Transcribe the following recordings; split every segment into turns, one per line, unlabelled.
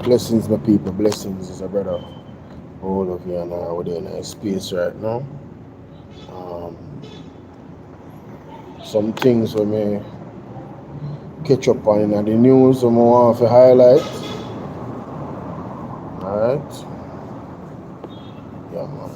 Blessings, my people. Blessings is a brother. All of you and we're in a space right now. Some things we may catch up on in the news we want to highlight. Alright. Yeah, man.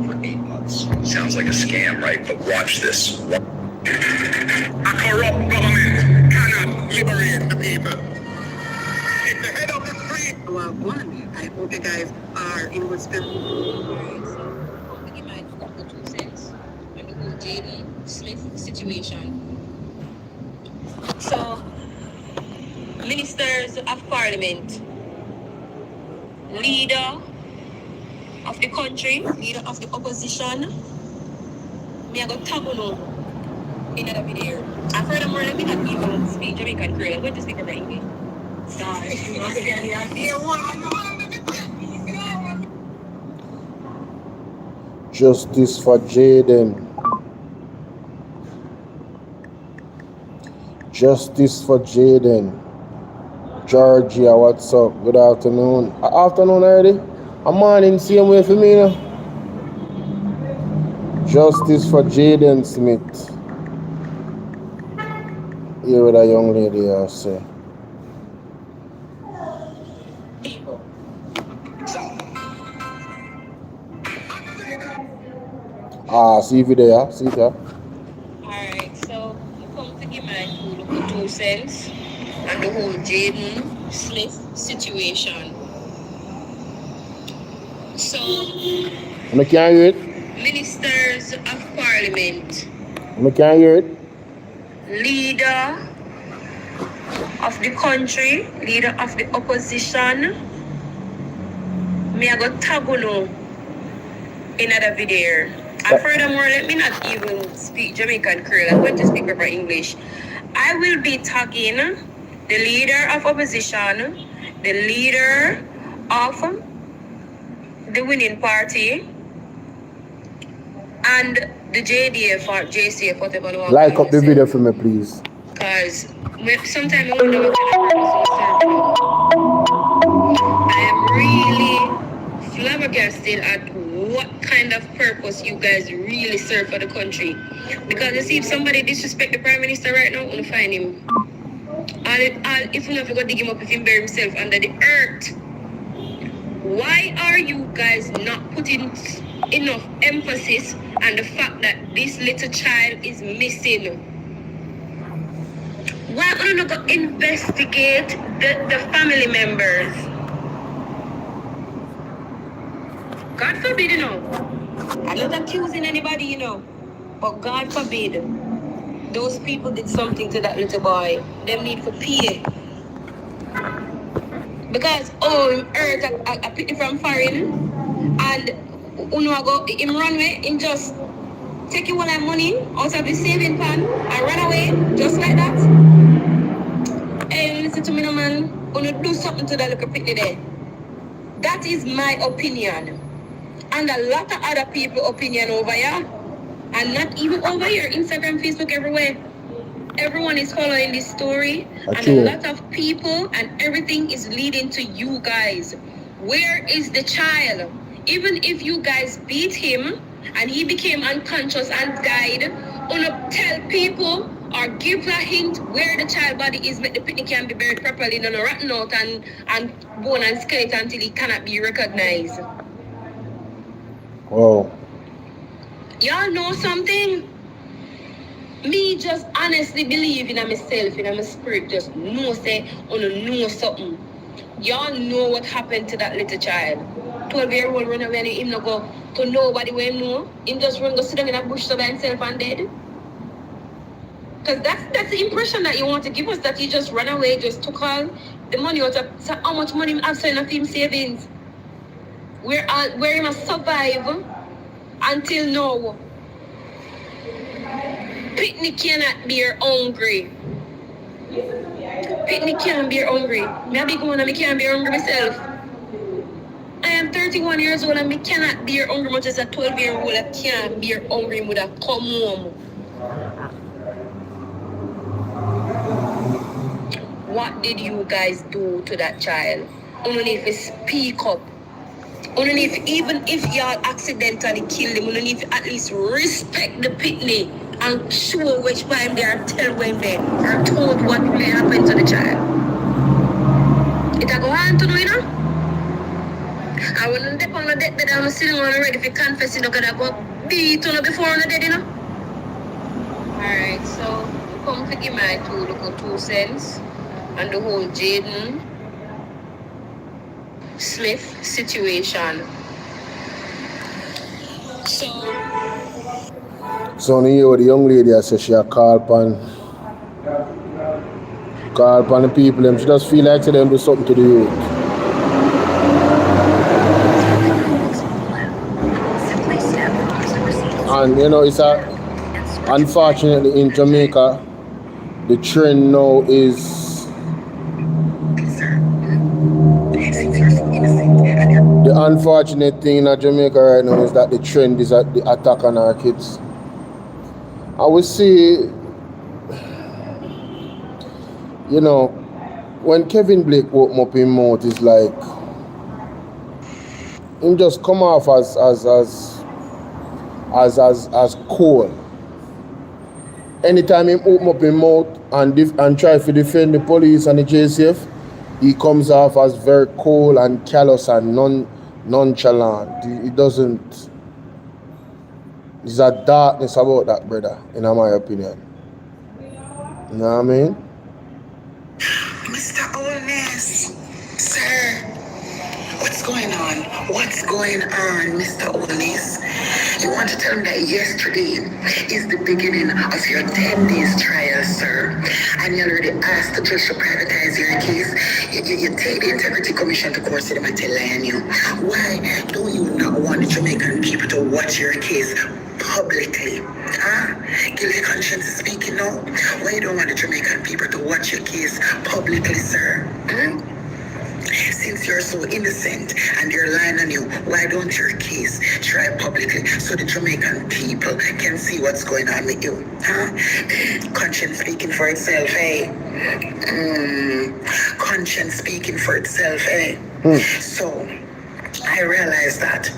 For 8 months. Sounds like a scam, right? But watch this. A corrupt government cannot liberate the people. If the head of the street.
Well, one, I hope you guys are in good spirit. Alright, so I'm thinking my 2 cents on the whole JD Smith situation. So, ministers of parliament, leader of the country, leader of the opposition, me I got tabuno in the video. And furthermore, let me not even speak Jamaican Creole. I'm going to speak over English. Sorry.
Justice for Jaden. Justice for Jaden. Georgia, what's up? Good afternoon. Afternoon already? A morning, same way for me now. Justice for Jaden Smith. Hear what a young lady has say. See if you there, see there.
Alright, so I come to give my 2 cents on the whole Jaden Smith situation. So,
I can't hear it.
ministers of parliament,
I can't hear it.
leader of the country, leader of the opposition, me I got tabuno in another video. And furthermore, let me not even speak Jamaican Creole. I'm going to speak proper English. I will be tagging the leader of opposition, the leader of the winning party, and the JDF or JCF, whatever you want.
Like up the video for me, please.
Because sometimes I wonder what kind of purpose I am really flabbergasted at what kind of purpose you guys really serve for the country. Because you see, if somebody disrespect the Prime Minister right now, I'm going to find him. If you have to go dig him up, if he bury himself under the earth. Why are you guys not putting enough emphasis on the fact that this little child is missing? Why don't you go investigate the family members? God forbid, you know. I'm not accusing anybody, you know. But God forbid, those people did something to that little boy. Them need to pay. Because, earth, I pick it from foreign. And, go, him run away, him just take you all that money out of the saving pan and run away, just like that. Hey, listen to me, no man. Do something to that little picnic there. That is my opinion. And a lot of other people's opinion over here. And not even over here, Instagram, Facebook, everywhere. Everyone is following this story. And a lot of people and everything is leading to you guys. Where is the child? Even if you guys beat him and he became unconscious and died, tell people or give a hint where the child body is, make the picnic can be buried properly, no rotten out and bone and skeleton until he cannot be recognized.
Wow.
Y'all know something? Me just honestly believe in myself, in my spirit, just know know something. Y'all know what happened to that little child. 12-year-old run away and him not go to nobody where him know. Him just run go sit down in a bush by himself and dead. Because that's the impression that you want to give us, that he just ran away, just took all the money out of, so how much money he have in him savings. Where he must survive until now. Pitney cannot bear hungry. Pitney can't bear hungry. Me a big one and me can't bear hungry myself. I am 31 years old and me cannot bear hungry much as a 12-year-old that can't bear hungry would have come home. What did you guys do to that child? Only if you speak up. Only if even if y'all accidentally kill him, only if you at least respect the Pitney and show which time they are tell when they are told what may happen to the child. It a go on to do, you know? I wouldn't dip on the death that I'm sitting on already if you confess, you know, because I go beat on before on the dead, you know? Alright, so come to give my 2 cents on the whole Jaden Smith situation.
So you hear what the young lady I said she a call upon the people, them she just feel like to them do something to the youth. And you know, it's unfortunately in Jamaica the trend now is the unfortunate thing in Jamaica right now is that the trend is at the attack on our kids. I would see, you know, when Kevin Blake opened up his mouth, it's like him just come off as cool. Anytime him open up his mouth and try to defend the police and the JCF, he comes off as very cool and callous and nonchalant. He doesn't. There's a darkness about that, brother, in my opinion. You know what I mean?
Mr. Oldness, sir, what's going on? What's going on, Mr. Oldness? You want to tell me that yesterday is the beginning of your 10 days trial, sir, and you already asked the judge to privatize your case. You take the Integrity Commission to court, so they might tell on you. Why do you not want the Jamaican people to watch your case publicly? Huh? Guilty conscience is speaking now. Why you don't want the Jamaican people to watch your case publicly, sir? Hmm? Since you're so innocent and they're lying on you, why don't your case try publicly so the Jamaican people can see what's going on with you? Huh? Conscience speaking for itself, eh? Conscience speaking for itself, eh? So, I realize that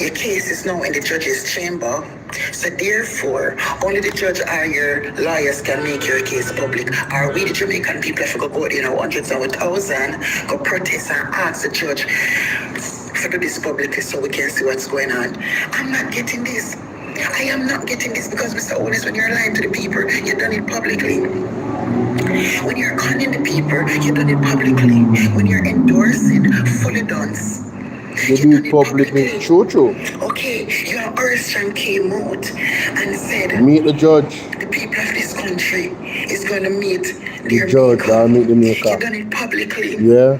your case is now in the judge's chamber, so therefore, only the judge or your lawyers can make your case public. Or we, the Jamaican people, if we go out, hundreds and 1,000, go protest and ask the judge to do this publicly so we can see what's going on. I'm not getting this. I am not getting this because, Mr. Otis, when you're lying to the people, you've done it publicly. When you're conning the people, you've done it publicly. When you're endorsing fully dons,
you do it publicly. True.
Okay, your Orishan came out and said,
meet the judge.
The people of this country is going to meet
the judge. I'll meet the maker.
You've done it publicly.
Yeah.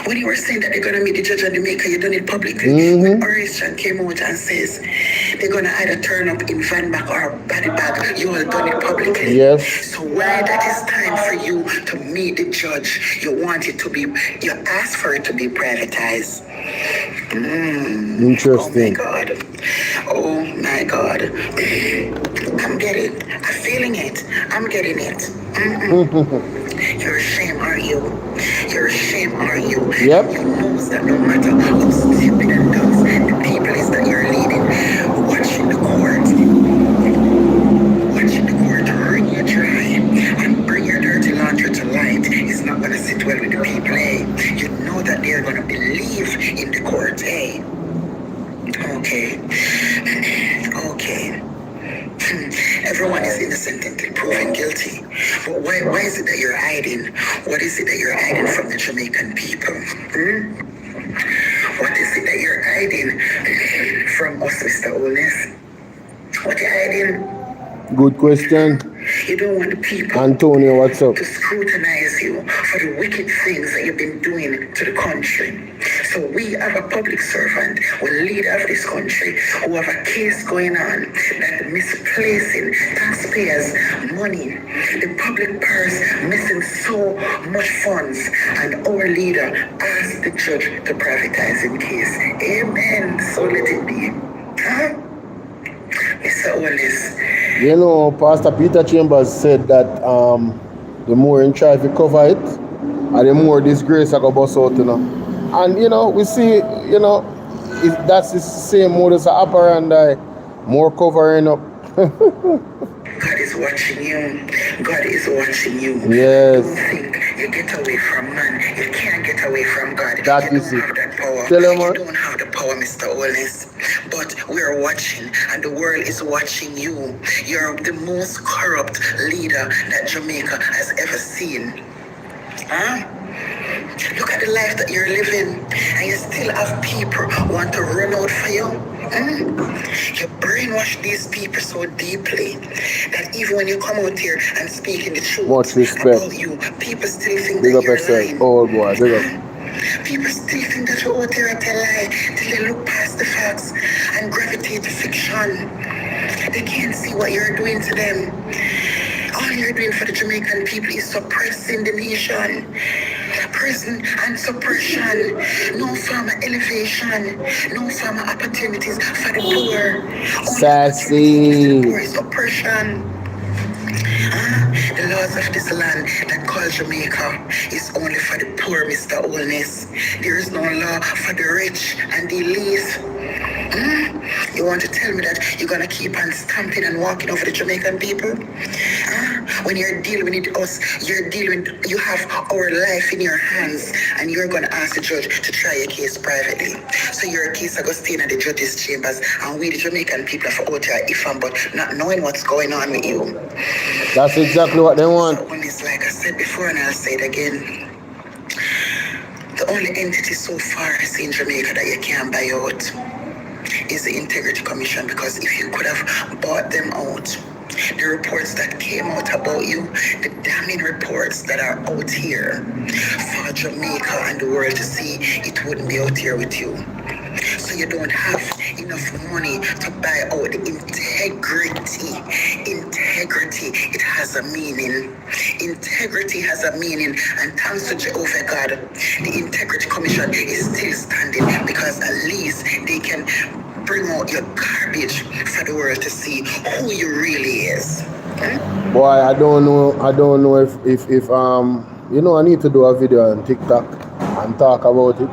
When you were saying that they're going to meet the judge and the maker, you've done it publicly. When Orishan came out and says they're going to either turn up in van back or body bag, you all done it publicly.
Yes.
So why that is time for you to meet the judge? You want it to be, you asked for it to be privatized.
Interesting.
Oh my God. I'm getting it. I'm feeling it. I'm getting it. You're ashamed, are you? You're ashamed, are you?
Yep.
You know that no matter how stupid and dumb the people is that you're leading, watching the court wring you dry and bring your dirty laundry to light is not going to sit well with the people, eh? You know that they're going to believe in the court, eh? Okay. Everyone is innocent until proven guilty. But why is it that you're hiding? What is it that you're hiding from the Jamaican people? What is it that you're hiding from us, Mr. Oldness? What are you hiding?
Good question.
You don't want the people
Antonio, what's up?
to scrutinize you for the wicked things that you've been doing to the country. So we have a public servant, a leader of this country, who have a case going on that misplacing taxpayers' money, the public purse missing so much funds, and our leader asked the judge to privatize the case. Amen. So let it be. Huh? Mr. Wallace.
You know, Pastor Peter Chambers said that the more in try to cover it, and the more disgrace I go bust out, you know. And you know, we see, you know, that's the same modus operandi, more covering up.
God is watching you. God is watching you.
Yes.
Don't think you get away from man. You can't get away from God.
That
you
is
don't
it.
have that power.
Tell him,
You don't have the power, Mr. Holness. But we're watching, and the world is watching you. You're the most corrupt leader that Jamaica has ever seen. Huh? Look at the life that you're living, and you still have people who want to run out for you. You brainwash these people so deeply that even when you come out here and speak in the truth
Much respect.
about you, people still think
Big
that
up
you're
yourself.
lying.
Oh boy, big up.
People still think that you're out there to lie till they look past the facts and gravitate to fiction. They can't see what you're doing to them. All you're doing for the Jamaican people is suppressing the nation. Prison and suppression. No form of elevation. No form of opportunities for the poor.
Sassy.
The poor is oppression. The laws of this land that call Jamaica is only for the poor, Mr. Holness. There is no law for the rich and the elite. You want to tell me that you're going to keep on stamping and walking over the Jamaican people? When you're dealing with us, you have our life in your hands, and you're going to ask the judge to try your case privately. So your case is going to stay in the judge's chambers, and we, the Jamaican people, are out here ifam, but not knowing what's going on with you.
That's exactly what they want.
So when it's like I said before, and I'll say it again, the only entity so far I see in Jamaica that you can't buy out is the Integrity Commission, because if you could have bought them out, the reports that came out about you, the damning reports that are out here for Jamaica and the world to see, it wouldn't be out here with you. So you don't have enough money to buy out the integrity. Integrity, it has a meaning. Integrity has a meaning, and thanks to Jehovah God, the Integrity Commission is still standing, because at least they can bring out your garbage for the world to see who you really is.
Boy, I don't know if you know, I need to do a video on TikTok and talk about it.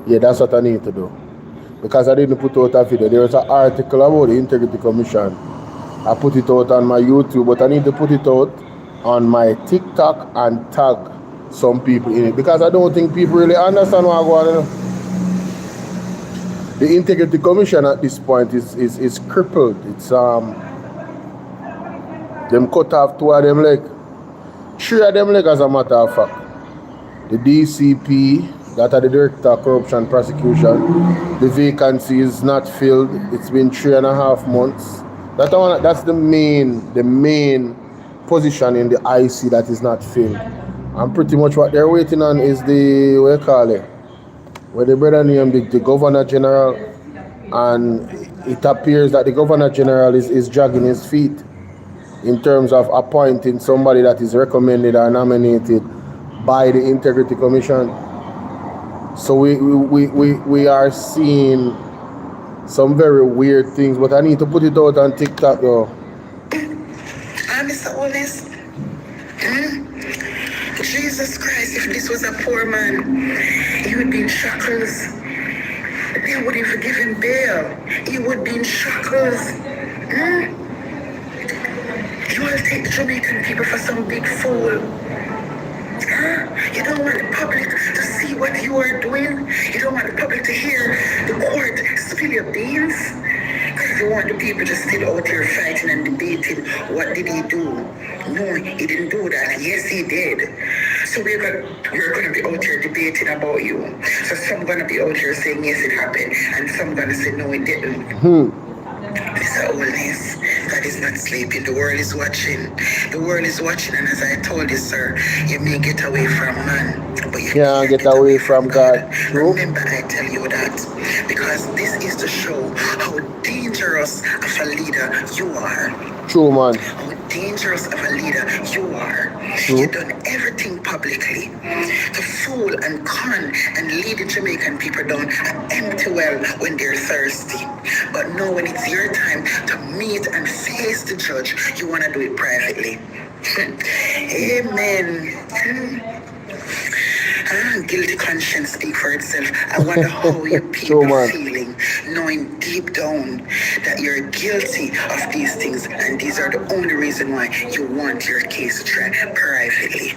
Yeah, that's what I need to do, because I didn't put out a video. There was an article about the Integrity Commission. I put it out on my YouTube, but I need to put it out on my TikTok and tag some people in it, because I don't think people really understand what I'm going on. The Integrity Commission at this point is crippled. It's them cut off 2 of them leg. 3 of them leg, as a matter of fact. The DCP, that are the Director of Corruption Prosecution, the vacancy is not filled. It's been 3.5 months. That's the main position in the IC that is not filled. And pretty much what they're waiting on is the, what you call it, where the brother named the Governor General, and it appears that the Governor General is dragging his feet in terms of appointing somebody that is recommended or nominated by the Integrity Commission. So we are seeing some very weird things, but I need to put it out on TikTok though.
Mr. Holness, Jesus Christ, if this was a poor man, he would be in shackles. They wouldn't even give him bail. He would be in shackles. You will take the Jamaican people for some big fool. You don't want the public to see what you are doing. You don't want the public to hear the court spill your beans. Because you want the people to still out here fighting and debating, what did he do? No, he didn't do that. And yes, he did. So we're going to be out here debating about you. So some going to be out here saying, yes, it happened. And some going to say, no, it didn't. Mr. Holness, God is not sleeping. The world is watching. The world is watching, and as I told you, sir, you may get away from man, but you
Can't
can't
get away from God. True.
Remember, I tell you that because this is to show how dangerous of a leader you are.
True, man.
How dangerous of a leader you are.
True.
You've done everything publicly to fool and con and lead the Jamaican people down an empty well when they're thirsty. But now when it's your time to meet and face the judge, you want to do it privately. Amen. Guilty conscience speak for itself. I wonder how your people
True,
feeling, knowing deep down that you're guilty of these things, and these are the only reason why you want your case tried privately.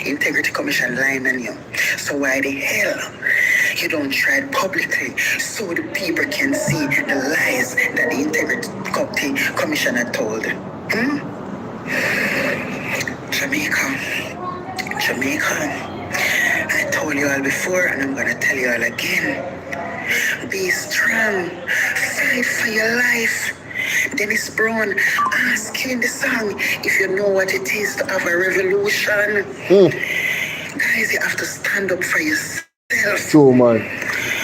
Integrity Commission lying on you. So why the hell you don't try it publicly so the people can see the lies that the Integrity Commission had told? Jamaica. I told you all before, and I'm gonna tell you all again. Be strong. Fight for your life. Dennis Brown ask you in the song if you know what it is to have a revolution. Guys, you have to stand up for yourself.
True, man.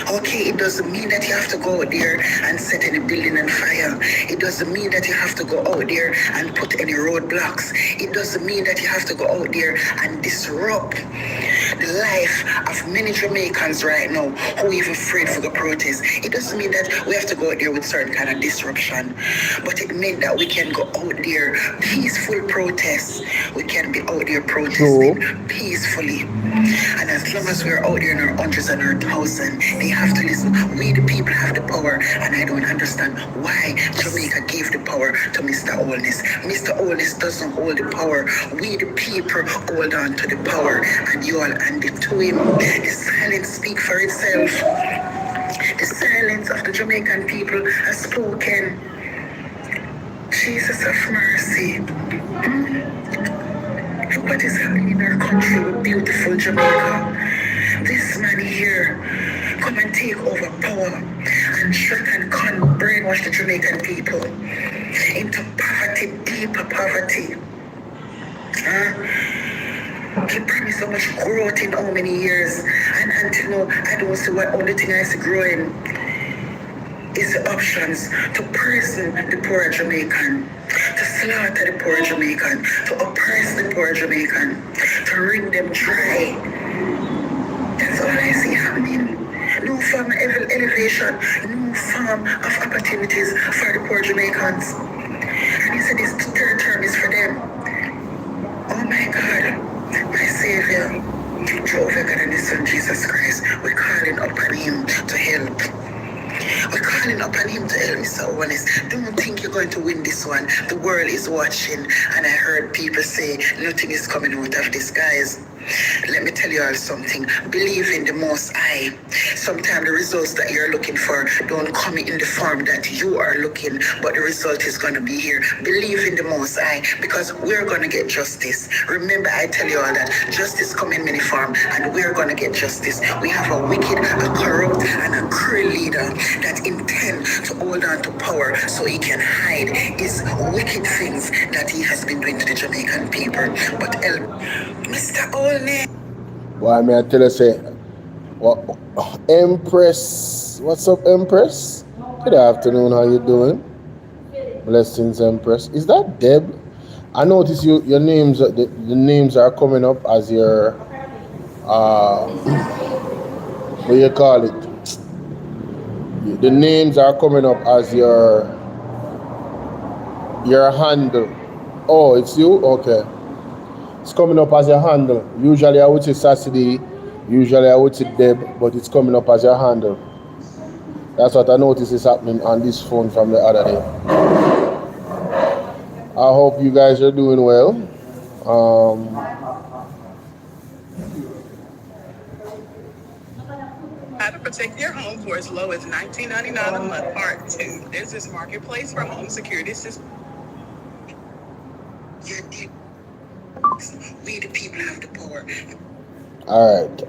Okay, it doesn't mean that you have to go out there and set any building on fire. It doesn't mean that you have to go out there and put any roadblocks. It doesn't mean that you have to go out there and disrupt the life of many Jamaicans right now who are even afraid for the protest. It doesn't mean that we have to go out there with certain kind of disruption, but it means that we can go out there peaceful protests. We can be out there protesting peacefully. And as long as we're out there in our hundreds and our thousands, they have to listen. We the people have the power, and I don't understand why Jamaica gave the power to Mr. Holness. Mr. Holness doesn't hold the power. We the people hold on to the power, and you all hand it to him. The silence speak for itself. The silence of the Jamaican people has spoken. Jesus of mercy. Look what is happening in our country with beautiful Jamaica. This man here come and take over power and trick and con brainwash the Jamaican people into poverty, deeper poverty. He promised so much growth in how many years, and until now I don't see what only thing I see growing is the options to prison the poor Jamaican, to slaughter the poor Jamaican, to oppress the poor Jamaican, to wring them dry. That's all I see happening. No form of elevation, no form of opportunities for the poor Jamaicans. And he said this third term is for them. Oh my God, my Savior, Jehovah God and His Son Jesus Christ, we're calling upon Him to help. We're calling upon Him to help, Mr. Honest. Don't think you're going to win this one. The world is watching, and I heard people say nothing is coming out of this, guys. Let me tell you all something. Believe in the Most High. Sometimes the results that you're looking for don't come in the form that you are looking, but the result is going to be here. Believe in the Most High, because we're going to get justice. Remember, I tell you all that justice come in many forms, and we're going to get justice. We have a wicked, a corrupt, and a cruel leader that intend to hold on to power so he can hide his wicked things that he has been doing to the Jamaican people. But Mr. Olney.
Why may I tell you say, what, Empress? What's up, Empress? Good afternoon. How you doing? Blessings, Empress. Is that Deb? I notice your names. The names are coming up as your what do you call it? The names are coming up as your handle. Oh, it's you? Okay. It's coming up as your handle. Usually I would say Saturday, usually I would say Deb, but it's coming up as your handle. That's what I noticed is happening on this phone from the other day. I hope you guys are doing well.
How to protect your home for as low as $19.99 a month. Part 2. There's this marketplace for home security system.
We the people have the power.
Alright.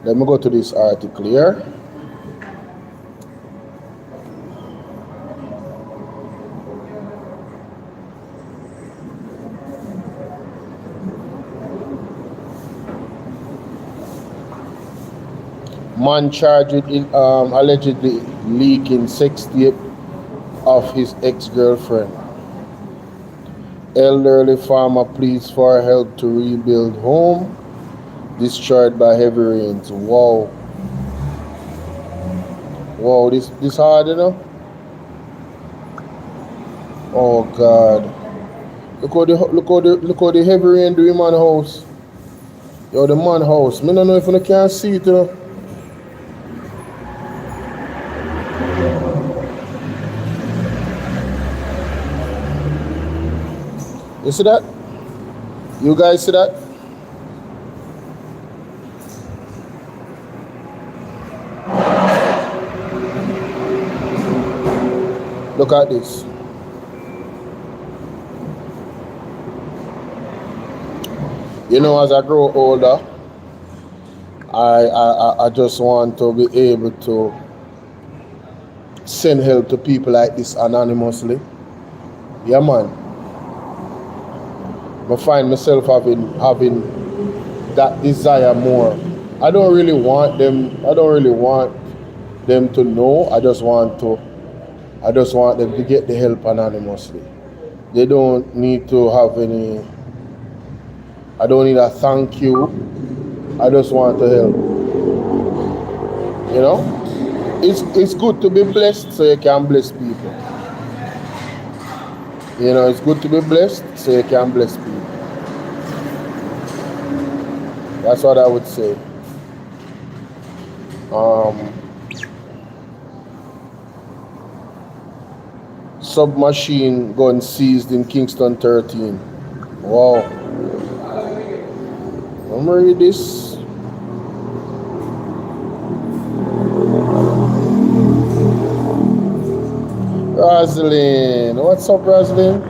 Let me go to this article here. Man charged with allegedly leaking sex tape of his ex-girlfriend. Elderly farmer pleads for help to rebuild home destroyed by heavy rains. Wow. Wow, this hard, you know? Oh God. Look how the heavy rain do in man house. Yo, the man house. Me don't know if you can see it, you know. You see that? You guys see that? Look at this. You know, as I grow older, I just want to be able to send help to people like this anonymously. Yeah, man. I find myself having that desire more. I don't really want them to know. I just want them to get the help anonymously. They don't need to have any. I don't need a thank you. I just want to help. You know? It's good to be blessed so you can bless people. You know, it's good to be blessed so you can bless people. That's what I would say. Submachine gun seized in Kingston 13. Wow. Let me read this. Rosalind. What's up, Rosalind?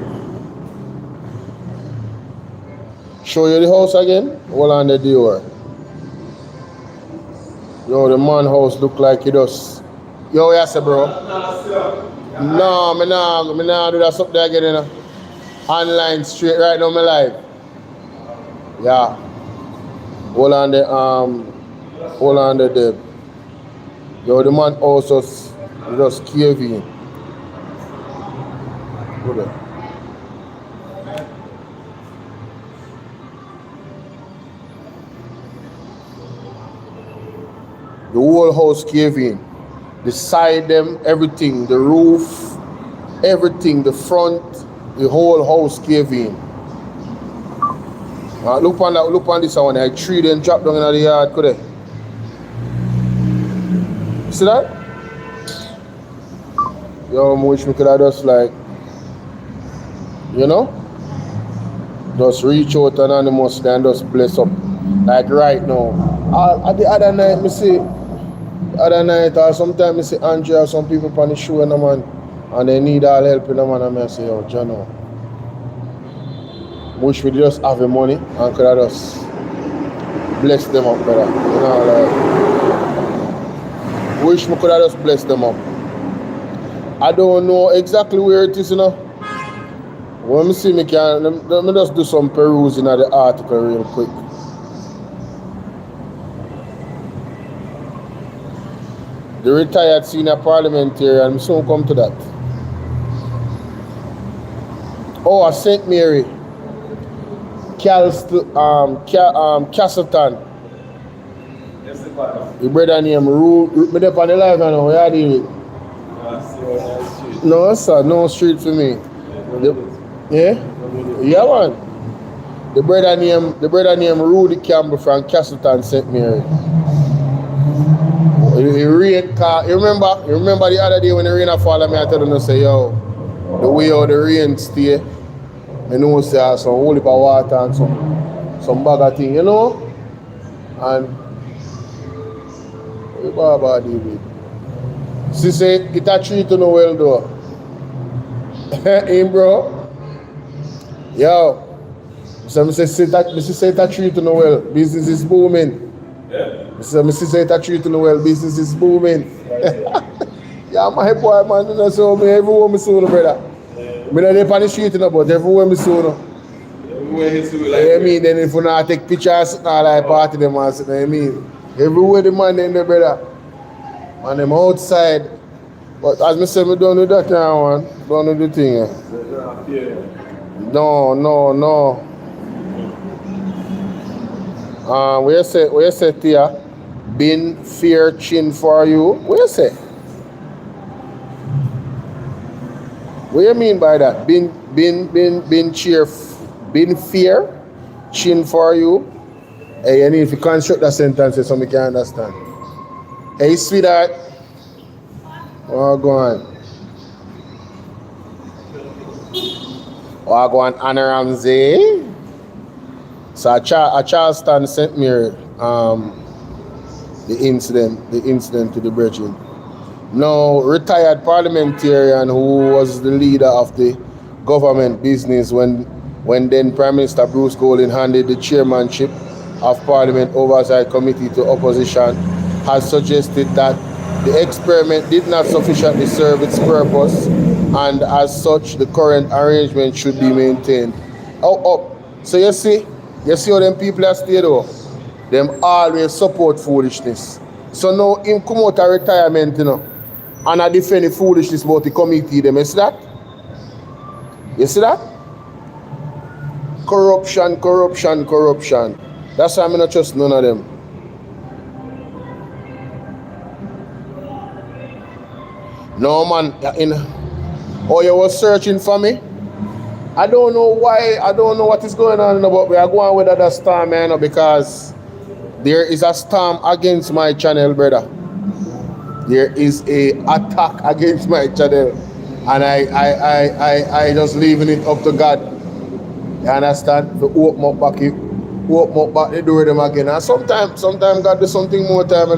Show you the house again? Hold on the door. Yo, the man house look like it does. Yo, yes, bro. No, me nah do that something again, you know. Online straight right now, my live. Yeah. Hold on the Deb. Yo, the man also just cave in. Look at that. The whole house cave in. The side them, everything, the roof, everything, the front, the whole house cave in. Look on this one. I tree then drop down in the yard, could they? See that? Yo, I wish we could have just like, you know, just reach out anonymously and just bless up. Like right now. The other night, or sometimes I see Andrea or some people on the show and man, and they need all help in the man, and I say, yo, Jano, wish we just have the money and could have just bless them up better. You know, like, wish we could have just bless them up. I don't know exactly where it is, you know. When I see me can, let me just do some perusing of the article real quick. The retired senior parliamentarian, soon come to that. Oh, St. Mary, Castleton. The brother named Rule. Me there on the live now. Where are you? No, sir, no street for me. Yeah, man. The brother named Rudy Campbell from Castleton, St. Mary. The rain car. You remember the other day when the rain fall, I tell them, say, yo, the way how the rain stay, I know say some whole heap of water and some bag of thing, you know? And what about David? She say it a treat to know well though. Hey bro. Yo. So I say it a treat to know well. Business is booming. So Mr. say that treat in the world, business is booming. Yeah, my boy, man, you know, so me everywhere me see, brother. Me not dey on the street, but everywhere me see. Everywhere he see, like. You mean, then if you not take pictures, not like party them and you mean. Everywhere the man in there, brother. Man, them outside. But as me say, me don't do that now, one. Don't do the thing. No. Where you say, Tia? Bin fear chin for you. What you say? What you mean by that? Bin cheer, bin fear chin for you. Hey, you need to construct that sentence so we can understand. Hey, sweetheart. Oh, go on. Oh, go on, Anna Ramsey. So a Charleston sent me the incident to the brethren. Now, retired parliamentarian who was the leader of the government business when then Prime Minister Bruce Golding handed the chairmanship of Parliament Oversight Committee to opposition, has suggested that the experiment did not sufficiently serve its purpose, and as such, the current arrangement should be maintained. So you see how them people are stayed though? Them always support foolishness. So now him come out of retirement, and I defend the foolishness about the committee. Them, you see that? You see that? Corruption. That's why I'm not trust none of them. No man, you was searching for me? I don't know why, I don't know what is going on, but we are going with that storm, man, because there is a storm against my channel, brother. There is a attack against my channel, and I just leaving it up to God. You understand? To open up back the door them again. And sometimes God do something more time,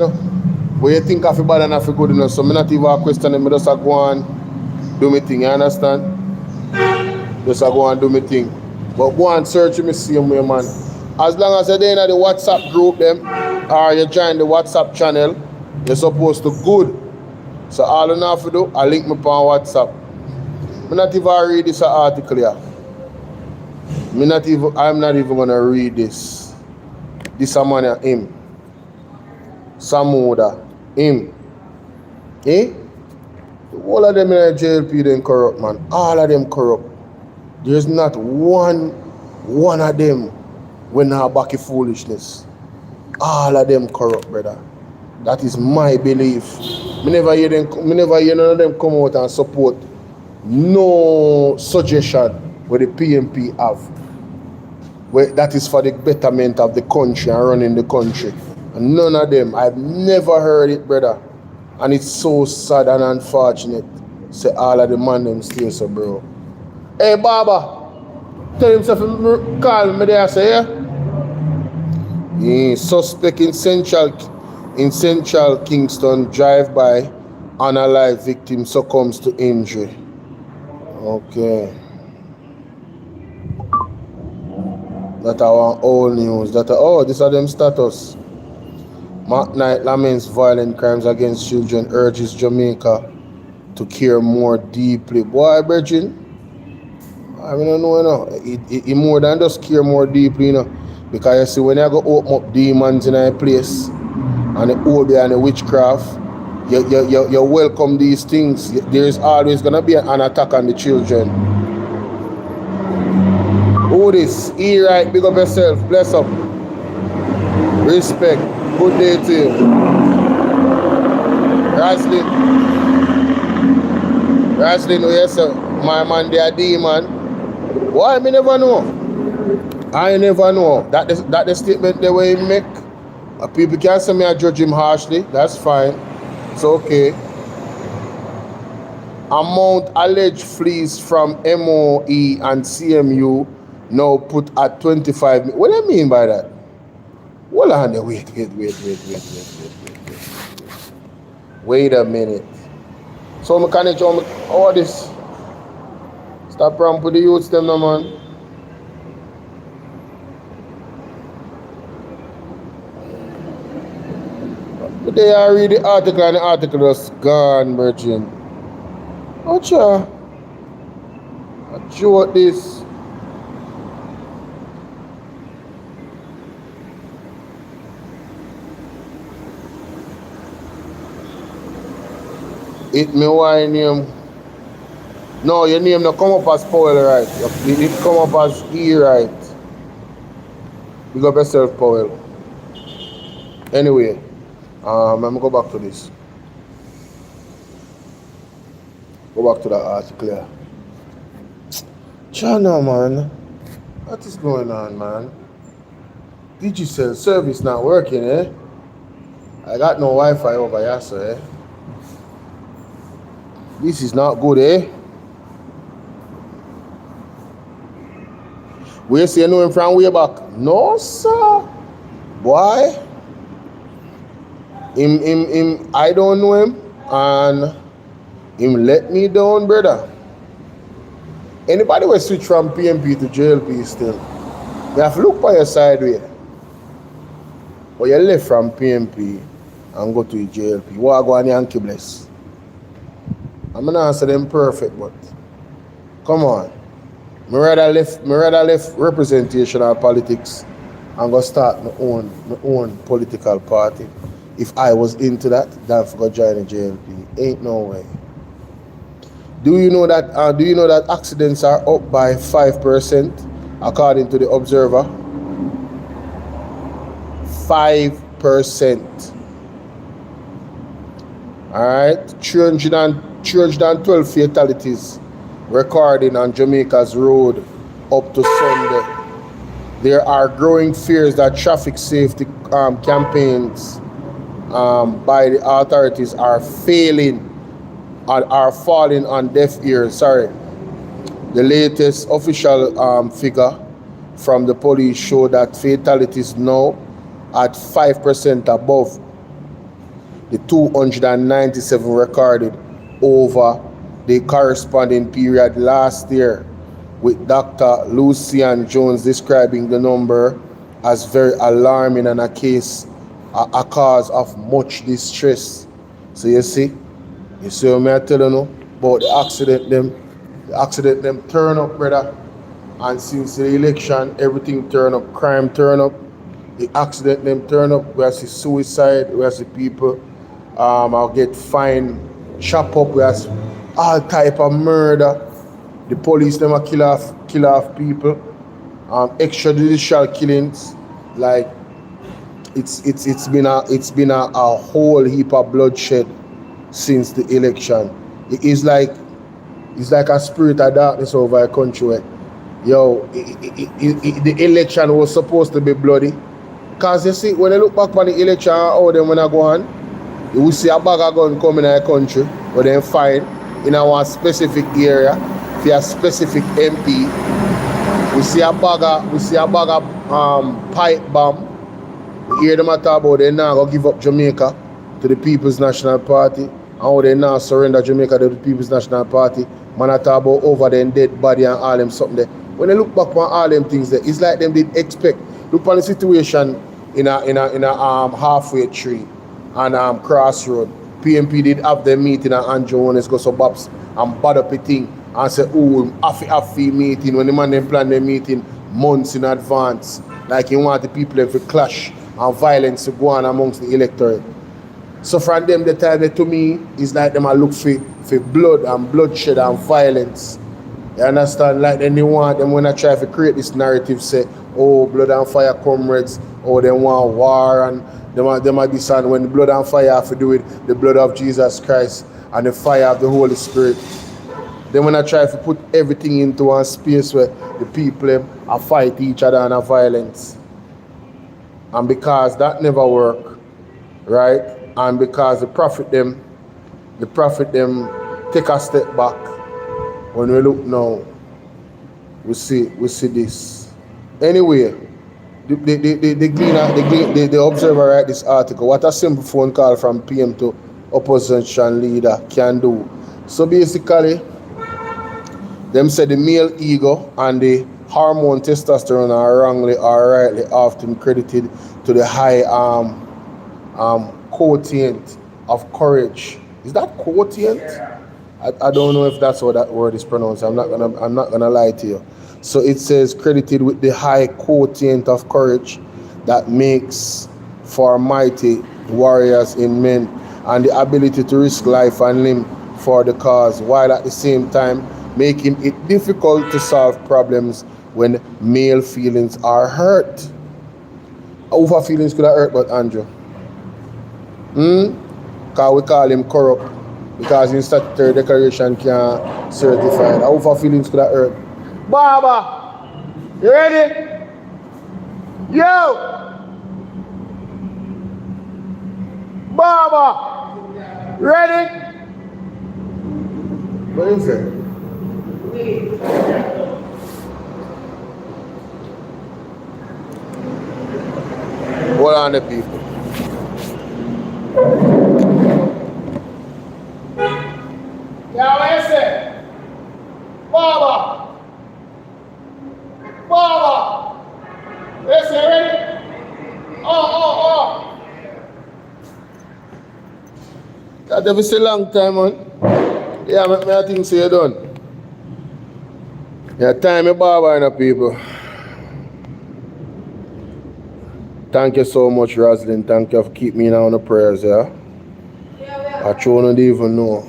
where you think I feel bad and I feel good enough. So I'm not even questioning, I just go and do my thing, you understand? Just go and do my thing. But go and search me same way, man. As long as you're in the WhatsApp group them, or you join the WhatsApp channel, you're supposed to good. So all you have to do, I link me on WhatsApp. I'm not even read this article here. I'm not even gonna read this. This a man him. Samuda. Him. Eh? All of them in the JLP them corrupt, man. All of them corrupt. There's not one of them when not back foolishness. All of them corrupt, brother. That is my belief. Me never hear none of them come out and support no suggestion where the PMP have. Where that is for the betterment of the country and running the country. And none of them. I've never heard it, brother. And it's so sad and unfortunate. Say all of the man them stay so, bro. Hey, Baba. Tell himself to call me there, say, yeah? Suspect in Central Kingston drive-by unalive victim succumbs to injury. Okay. That our old news. This are them status. MAGNITSKY laments violent crimes against children, urges Jamaica to care more deeply. Boy, Virgin, I don't know, it more than just care more deeply, because you see, when you go open up demons in a place, and the old and the witchcraft, you welcome these things. There's always going to be an attack on the children. Who this? Right, big up yourself, bless up. Respect. Good day to you. Raslin, yes, my man, they are demon. Why? Me never know. I never know. That the statement the way he make. People can say me I judge him harshly. That's fine. It's okay. Amount alleged flees from MOE and CMU now put at 25. What do you mean by that? Hold on there. Wait a minute. So I can't all this. Stop around with the youths them no, man. But they are read the article and the article was gone, virgin. Ocha. I show this. It me why name. No, your name no come up as Powell, right? It come up as E, right? Big up yourself, Powell. Anyway, let me go back to this. Go back to that article here. China, man. What is going on, man? Digital service not working, eh? I got no Wi-Fi over here, so eh? This is not good, eh? We say you know him from way back. No, sir. Boy. Him, I don't know him. And him let me down, brother. Anybody will switch from PMP to JLP still. You have to look by your side way. But you left from PMP and go to JLP. What go on Yankee bless? I'm gonna answer them perfect, but come on. Me rather left representational politics and go start my own political party. If I was into that, then I go join the JLP. Ain't no way. Do you know that accidents are up by 5% according to the Observer? 5%. Alright, 312 fatalities recorded on Jamaica's road up to Sunday. There are growing fears that traffic safety campaigns by the authorities are falling on deaf ears. The latest official figure from the police show that fatalities now at 5% above the 297 recorded over the corresponding period last year, with Dr. Lucian Jones describing the number as very alarming and a cause of much distress. So you see what I tell you about the accident them turn up, brother. And since the election, everything turn up, crime turn up, the accident them turn up, we see suicide, we see people I'll get fined, chop up, we see all type of murder. The police them kill off people, extrajudicial killings. Like it's been a whole heap of bloodshed since the election. It's like a spirit of darkness over a country. The election was supposed to be bloody. Because you see, when you look back on the election, how them when I go on, you will see a bag of gun coming in a country, but then find in our specific area for a specific MP. We see a bag of pipe bomb. We hear them talk about they now go give up Jamaica to the People's National Party, and how they now surrender Jamaica to the People's National Party. Man, I talk about over them dead body and all them something there. When they look back on all them things there, it's like them did expect. Look on the situation in a halfway tree and crossroad. PMP did have their meeting and Andrew Jones go so Babs and bad up a thing and say, oh, happy meeting when the man them plan their meeting months in advance. Like he want the people to clash and violence to go on amongst the electorate. So from them the time to me is like them I look for blood and bloodshed and violence. You understand? Like then they want them when I try to create this narrative say, oh, blood and fire comrades, or they want war and they might be saying when the blood and fire have to do with the blood of Jesus Christ and the fire of the Holy Spirit. Then when I try to put everything into one space where the people are fight each other and have violence. And because that never work, right? And because the prophet them take a step back. When we look now, we see this. Anyway, the observer write this article. What a simple phone call from PM to opposition leader can do. So basically, them said the male ego and the hormone testosterone are wrongly or rightly often credited to the high quotient of courage. Is that quotient? I don't know if that's how that word is pronounced. I'm not gonna lie to you. So it says credited with the high quotient of courage that makes for mighty warriors in men and the ability to risk life and limb for the cause, while at the same time making it difficult to solve problems when male feelings are hurt. Our feelings could have hurt, but Andrew. Because we call him corrupt. Because in statutory declaration can't certify it. Our feelings could have hurt. Baba! You ready? Yo! Baba! Ready? What is it? Hold on the people. Yeah, what is it? Baba! Baba! Listen, ready? Oh. That ever so long time, man. Yeah, I think so you're done. Yeah, time your Baba and the people. Thank you so much, Roslyn. Thank you for keeping me on the prayers, yeah? I truly don't even know.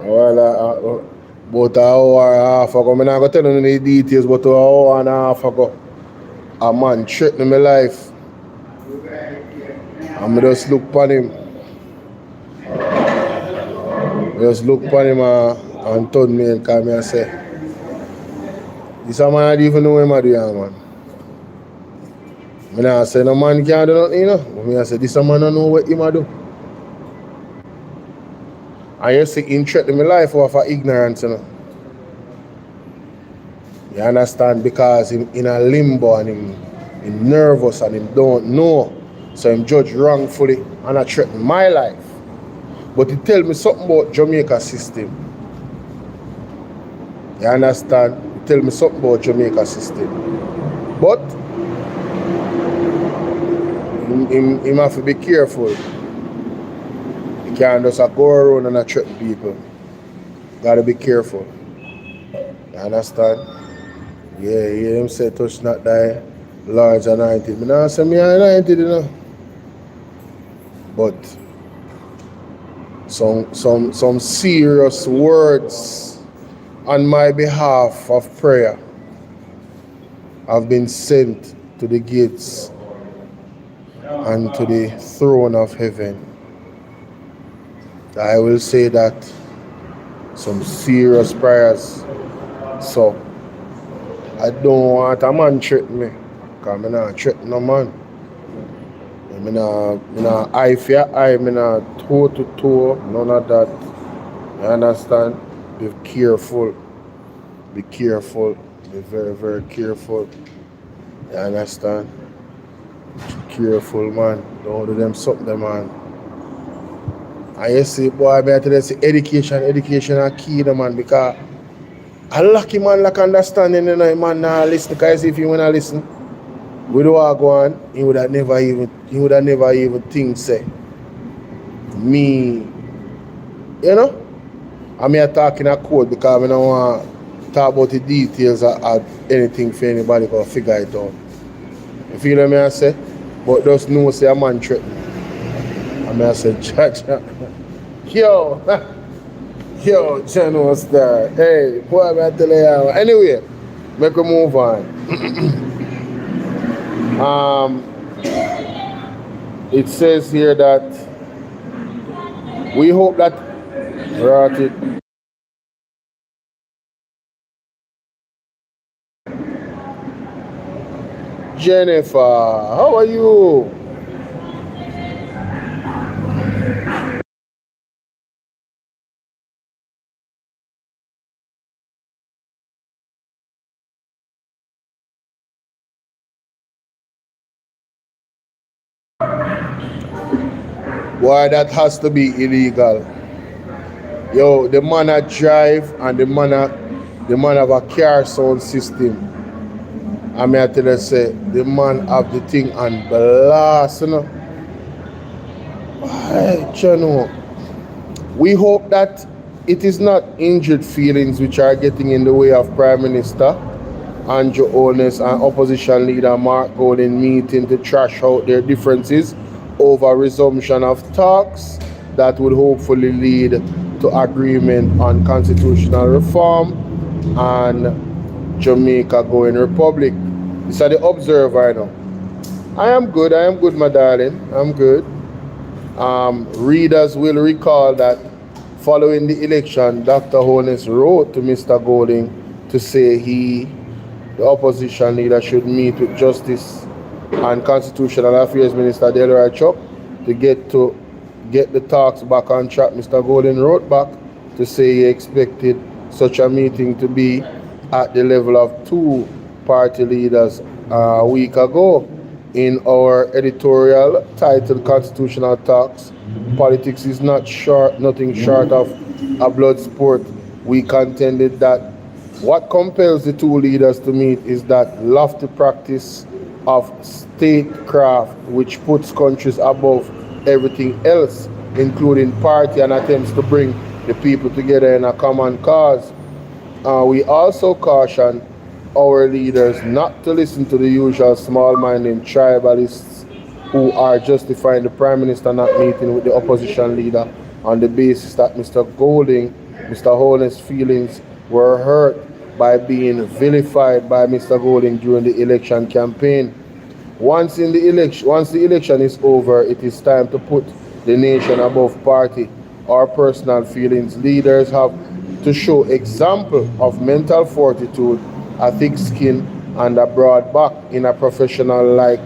Well, about an hour and a half ago, I'm not going to tell you the details, but an hour and a half ago, a man threatened my life. And I just look upon him. And told me and call me and say, this man I don't even know him, man. I say, no man can't do nothing, you know. I say, this man don't know what him do. And you see, him threatening my life over ignorance, you know. You understand? Because him in a limbo and him nervous and him don't know. So him judge wrongfully and I threaten my life. But he tell me something about Jamaica system. You understand? He tell me something about Jamaica system. But him have to be careful. He can't just go around and threaten people. Gotta be careful. You understand? Yeah, him say touch not die, Lord's anointed. I say me anointed, you know. But some serious words on my behalf of prayer have been sent to the gates and to the throne of heaven. I will say that some serious prayers. So I don't want a man threaten me, because I'm not threaten no man. I'm not eye for your eye, I'm not toe to toe, none of that. You understand? Be careful. Be careful. Be very, very careful. You understand? Careful, man. Don't do them something, man. And you see, boy, I tell you, education is key, man, because a lucky man lack understanding, you know, man now listen, because if you wanna listen, we do what go on, he would have never even think say me, you know? I'm here talking a code because I don't want to talk about the details of anything for anybody to figure it out. You feel what I say? But just know say a man threaten. I say, cha. Yo, General Star. Hey, what am I telling you? Anyway, make a move on. It says here that we hope that Jennifer, how are you? Why that has to be illegal? Yo, the man a drive and the man have a car sound system. I mean I tell you say the man have the thing on blast, you know. Hey, you know. We hope that it is not injured feelings which are getting in the way of Prime Minister Andrew Holness and opposition leader Mark Golding meeting to trash out their differences over resumption of talks that would hopefully lead to agreement on constitutional reform and Jamaica going republic. These are the Observer now. I am good, my darling. I'm good. Readers will recall that following the election, Dr. Holness wrote to Mr. Golding to say the opposition leader, should meet with Justice and Constitutional Affairs Minister Delroy Chuck to get the talks back on track. Mr. Golding wrote back to say he expected such a meeting to be at the level of two party leaders a week ago. In our editorial titled Constitutional Talks, Politics is nothing short of a blood sport, we contended that what compels the two leaders to meet is that lofty practice of statecraft which puts countries above everything else, including party and attempts to bring the people together in a common cause. We also caution our leaders not to listen to the usual small-minded tribalists who are justifying the Prime Minister not meeting with the opposition leader on the basis that Mr. Holness' feelings were hurt by being vilified by Mr. Golding during the election campaign. Once the election is over, it is time to put the nation above party or personal feelings. Leaders have to show example of mental fortitude, a thick skin, and a broad back in a professional like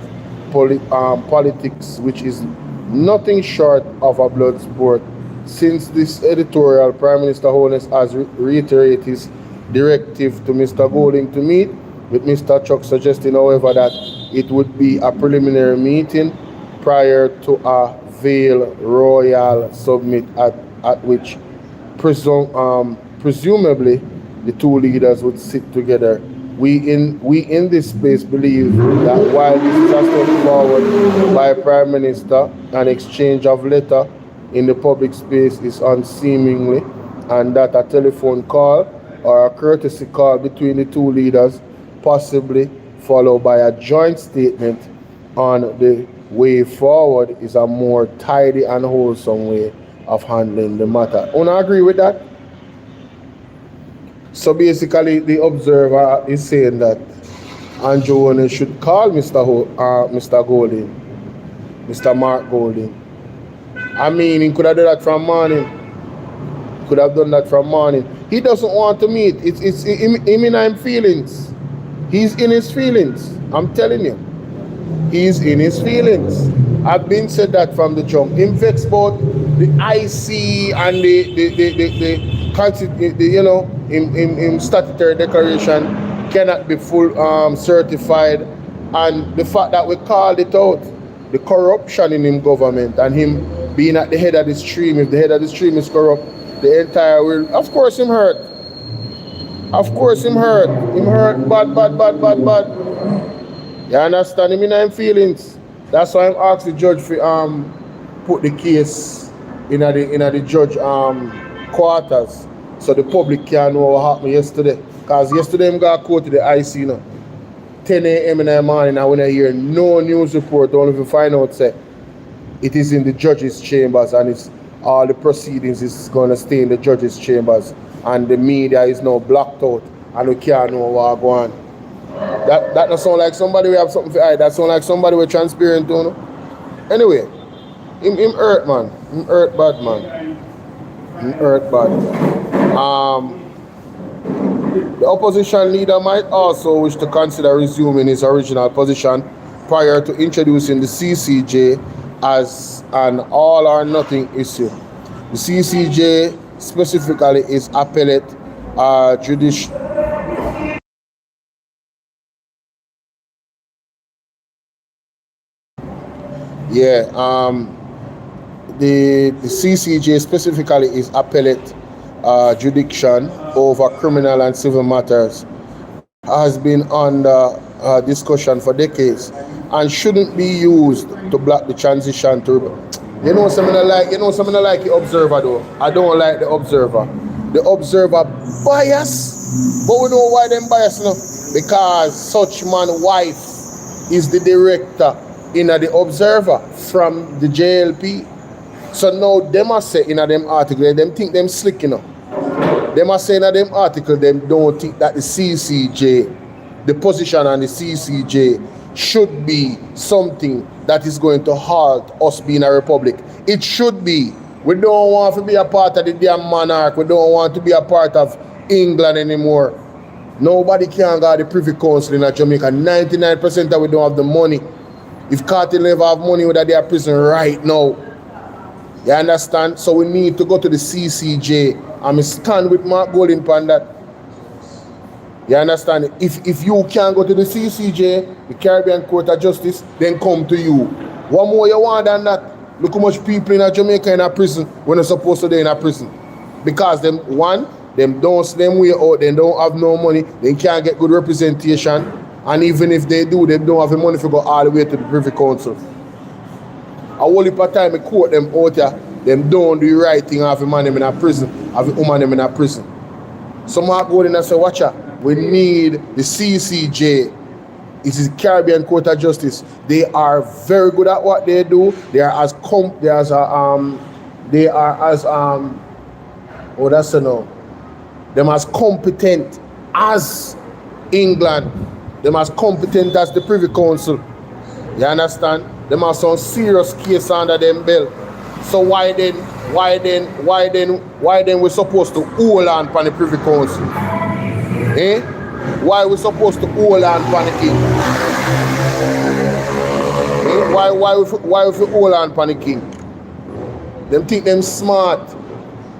politics, which is nothing short of a blood sport. Since this editorial, Prime Minister Holness has reiterated his directive to Mr. Golding to meet with Mr. Chuck, suggesting, however, that it would be a preliminary meeting prior to a Vale Royal summit at which presumably the two leaders would sit together. We in this space believe that while this is a step forward by Prime Minister, an exchange of letter in the public space is unseemly, and that a telephone call or a courtesy call between the two leaders, possibly followed by a joint statement on the way forward, is a more tidy and wholesome way of handling the matter. Una agree with that? So basically, the Observer is saying that Andrew Holness should call Mr. Golding, Mr. Mark Golding. I mean, he could have done that from morning. Could have done that from morning. He doesn't want to meet. It's him in his feelings. He's in his feelings. I'm telling you. He's in his feelings. I've been said that from the jump. Him vex about the IC and the statutory declaration cannot be full certified, and the fact that we called it out, the corruption in him government and him being at the head of the stream. If the head of the stream is corrupt, the entire world, of course him hurt. Of course him hurt. Him hurt bad. You understand? Him in his feelings. That's why I'm asking the judge to put the case in the judge quarters, so the public can know what happened yesterday. Because yesterday I got caught to the IC now. 10 a.m. in the morning, and when I hear no news report, only if you find out say it is in the judge's chambers, and it's all the proceedings is going to stay in the judge's chambers, and the media is now blocked out, and we can't know what's going on. That don't sound like somebody we have something to hide. That sound like somebody we're transparent to, no? Anyway, him hurt, man. Him hurt bad, man. Him hurt bad. The opposition leader might also wish to consider resuming his original position prior to introducing the CCJ as an all or nothing issue. The CCJ specifically is appellate judicial. Yeah, the CCJ specifically is appellate jurisdiction over criminal and civil matters, has been under discussion for decades and shouldn't be used to block the transition to. Something I like the Observer though. I don't like the Observer. The Observer bias, but we know why them bias now. because such man wife is the director in the Observer from the JLP. So now them a say in them article, them think them slick, you know. Them a say in them article, them don't think that the CCJ, the position on the CCJ should be something that is going to halt us being a republic. It should be. We don't want to be a part of the damn monarch. We don't want to be a part of England anymore. Nobody can go to the Privy Council in Jamaica. 99% that we don't have the money. If Carter never have money, we're at their prison right now. You understand? So we need to go to the CCJ. I'm stand with Mark Golding on that. You understand? If you can't go to the CCJ, the Caribbean Court of Justice, then come to you. What more you want than that? Look how much people in Jamaica in a prison when they're supposed to be in a prison. Because them don't slim way out, they don't have no money, they can't get good representation, and even if they do, they don't have the money to go all the way to the Privy Council. A whole heap of time I quote them out here, them don't do the right thing, have a man them in a prison, have a woman them in a prison. So Mark Golding and say, watch out, we need the CCJ. It is the Caribbean Court of Justice. They are very good at what they do. They are as them as competent as England. Them as competent as the Privy Council. You understand? Them have some serious case under them belt. So why then we're supposed to hold on for the Privy Council? Eh? Why we supposed to hold on for the king? Eh? Why we hold on for the king? Them think them smart.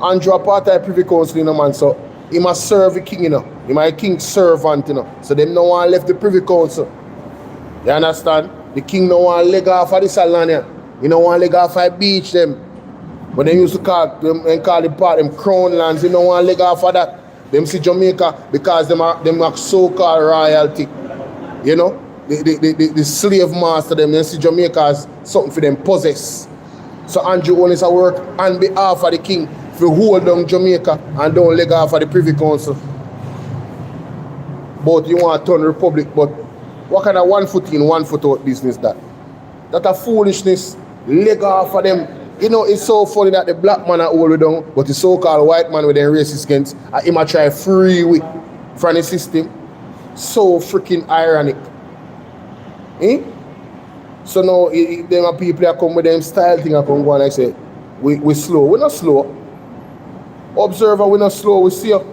Andrew a part of the Privy Council, you know, man, so he must serve the king, you know. He might king's servant, you know. So them no one left the Privy Council. You understand? The king no one leg off of this land here. He no one leg off of beach them. But they used to call them and call the part them crown lands. He no one leg off of that. Them see Jamaica because them are so-called royalty. You know? The slave master them see Jamaica as something for them possess. So Andrew only to work on behalf of the king to hold down Jamaica and don't leg off of the Privy Council. But you want to turn republic, but what kind of 1 foot in, 1 foot out business that? That a foolishness, leg off of them. You know, it's so funny that the black man are all down, but the so-called white man with their racist against, he might try free with from the system. So freaking ironic. Eh? So now, them are people that come with them style thing and come go and I say, we slow. We're not slow. Observer, we're not slow. We see you.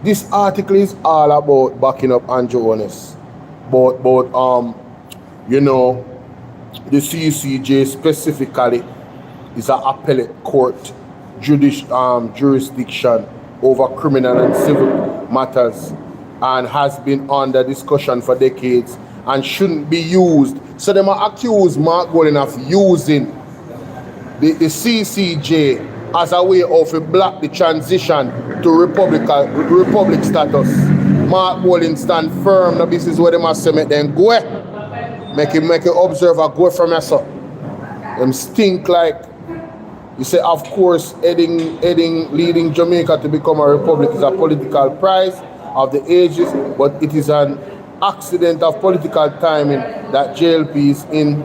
This article is all about backing up Andrew Honest. But you know, the CCJ specifically is an appellate court jurisdiction over criminal and civil matters and has been under discussion for decades and shouldn't be used. So they might accuse Mark Golding of using the CCJ as a way of block the transition to republic status. Mark Golding stand firm. Now this is where they must say, make them go. Make an observer go from us up. Them stink like, you say, of course, leading Jamaica to become a republic is a political prize of the ages, but it is an accident of political timing that JLP is in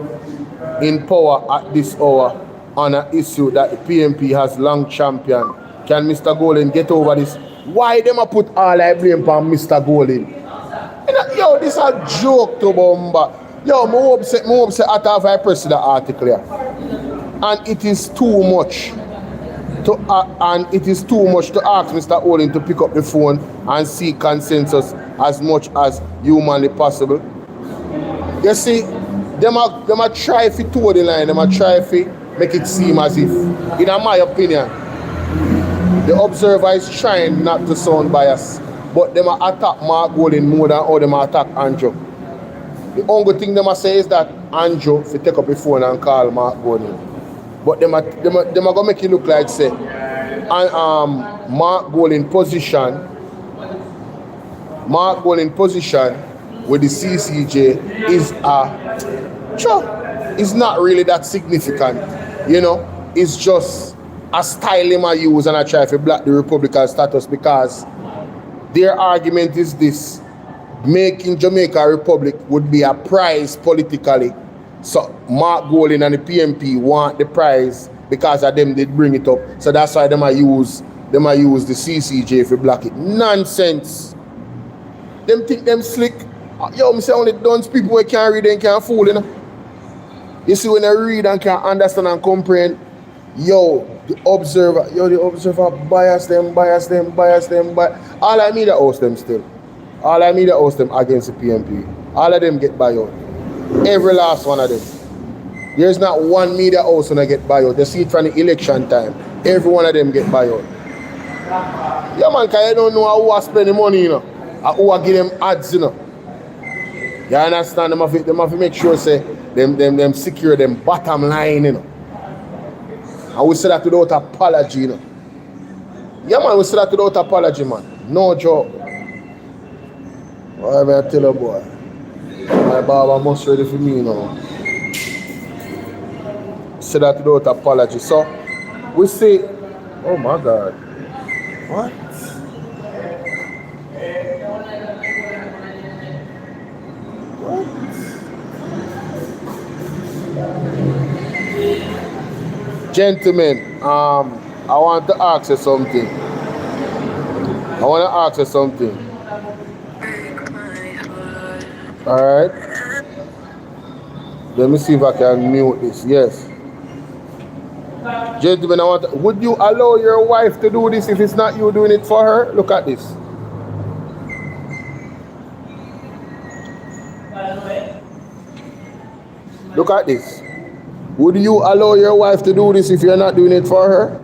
power at this hour on an issue that the PMP has long championed. Can Mr. Golding get over this? Why them a put all I blame on Mr. Golding? Yo, this is a joke to Bomba. Yo, I hope say after I press the article here. And it is too much to ask Mr. Golding to pick up the phone and seek consensus as much as humanly possible. You see, them a try to toe the line, them a try to make it seem as if, in my opinion, the observer is trying not to sound biased, but them a attack Mark Golding more than how them attack Andrew. The only thing them a say is that Andrew to take up the phone and call Mark Golding. But them a gonna make it look like say Mark Golding position with the CCJ is not really that significant. You know, it's just a style them I use and I try to block the Republican status because their argument is this. making Jamaica a republic would be a prize politically. So Mark Golding and the PMP want the prize because of them did bring it up. So that's why them I use the CCJ for block it. Nonsense. Them think them slick. Yo, me say only dunce people who can't read and can't fool, you know. You see when they read and can understand and comprehend, the observer bias them. All I media host them still. All I media host them against the PMP. All of them get buy out. Every last one of them. There's not one media house when I get buy out. You see it from the election time. Every one of them get buy out. Yeah man, cause you don't know who are spending money, you know. And who are give them ads, you know. You understand? Them have to make sure say them secure them bottom line, you know. And we say that without apology, you know. Yeah man, we say that without apology, man. No joke. Whatever I tell you, boy. My barber must ready for me, you know. Say that without apology. So we say, oh my God. What? Gentlemen, I want to ask you something. Alright. Let me see if I can mute this. Yes. Gentlemen, would you allow your wife to do this if it's not you doing it for her? Look at this. Look at this. Would you allow your wife to do this if you're not doing it for her?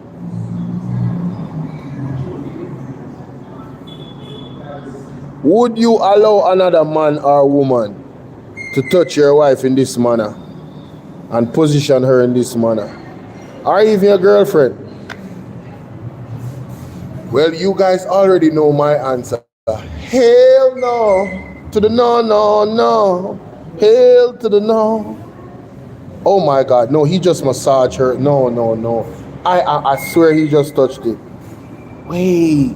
Would you allow another man or woman to touch your wife in this manner and position her in this manner? Or even your girlfriend? Well, you guys already know my answer. Hell no. To the no. Hell to the no. Oh my God, no, he just massaged her. No. I swear he just touched it. Wait.